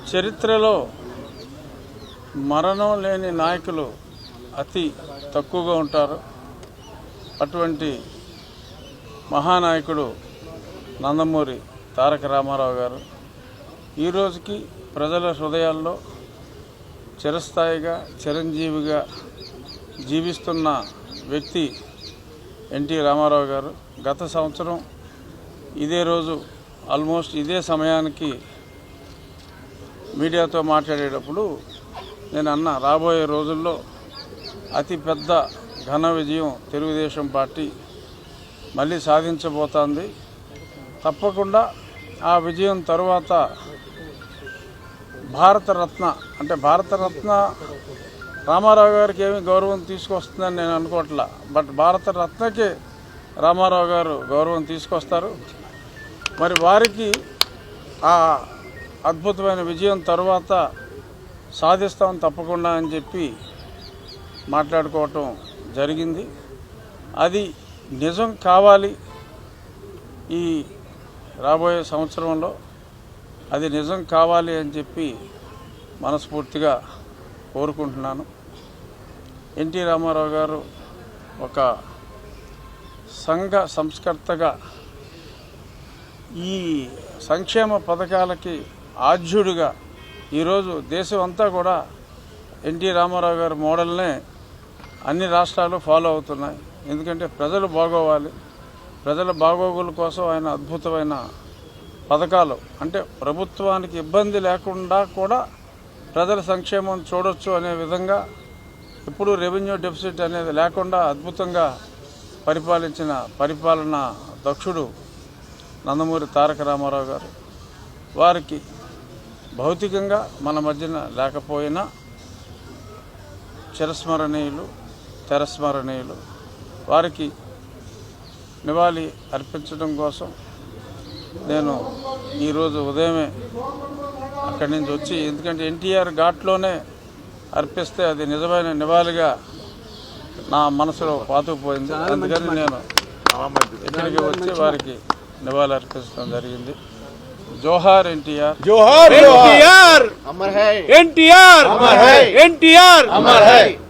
చరిత్రలో మరణం లేని నాయకులు అతి తక్కువగా ఉంటారు. అటువంటి మహానాయకుడు నందమూరి తారక రామారావు గారు ఈ రోజుకి ప్రజల హృదయాల్లో చిరస్థాయిగా చిరంజీవిగా జీవిస్తున్న వ్యక్తి ఎన్టీ రామారావు గారు. గత సంవత్సరం ఇదే రోజు ఆల్మోస్ట్ ఇదే సమయానికి మీడియాతో మాట్లాడేటప్పుడు నేను అన్న, రాబోయే రోజుల్లో అతిపెద్ద ఘన విజయం తెలుగుదేశం పార్టీ మళ్ళీ సాధించబోతోంది. తప్పకుండా ఆ విజయం తరువాత భారతరత్న అంటే భారతరత్న రామారావు గారికి ఏమి గౌరవం తీసుకొస్తుందని నేను అనుకోవట్లా. బట్ భారతరత్నకే రామారావు గారు గౌరవం తీసుకొస్తారు. మరి వారికి ఆ అద్భుతమైన విజయం తరువాత సాధిస్తాం తప్పకుండా అని చెప్పి మాట్లాడుకోవటం జరిగింది. అది నిజం కావాలి. ఈ రాబోయే సంవత్సరంలో అది నిజం కావాలి అని చెప్పి మనస్ఫూర్తిగా కోరుకుంటున్నాను. ఎన్టీ రామారావు గారు ఒక సంఘ సంస్కర్తగా ఈ సంక్షేమ పథకాలకి ఆద్యుడిగా ఈరోజు దేశం అంతా కూడా ఎన్టీ రామారావు గారి మోడల్నే అన్ని రాష్ట్రాలు ఫాలో అవుతున్నాయి. ఎందుకంటే ప్రజలు బాగోవాలి, ప్రజల బాగోగుల కోసం ఆయన అద్భుతమైన పథకాలు, అంటే ప్రభుత్వానికి ఇబ్బంది లేకుండా కూడా ప్రజల సంక్షేమం చూడొచ్చు అనే విధంగా ఎప్పుడూ రెవెన్యూ డెఫిసిట్ అనేది లేకుండా అద్భుతంగా పరిపాలించిన పరిపాలన దక్షుడు నందమూరి తారక రామారావు గారు. వారికి భౌతికంగా మన మధ్యన లేకపోయినా చిరస్మరణీయులు, తెరస్మరణీయులు. వారికి నివాళి అర్పించడం కోసం నేను ఈరోజు ఉదయమే అక్కడి నుంచి వచ్చి, ఎందుకంటే ఎన్టీఆర్ ఘాట్లోనే అర్పిస్తే అది నిజమైన నివాళిగా నా మనసులో పాతుకుపోయింది. అందుకని నేను ఇక్కడికి వచ్చి వారికి నివాళి అర్పించడం జరిగింది. జోహార్ ఎన్టీఆర్, जोहार एनटीआर अमर है, एनटीआर अमर है, एनटीआर अमर है।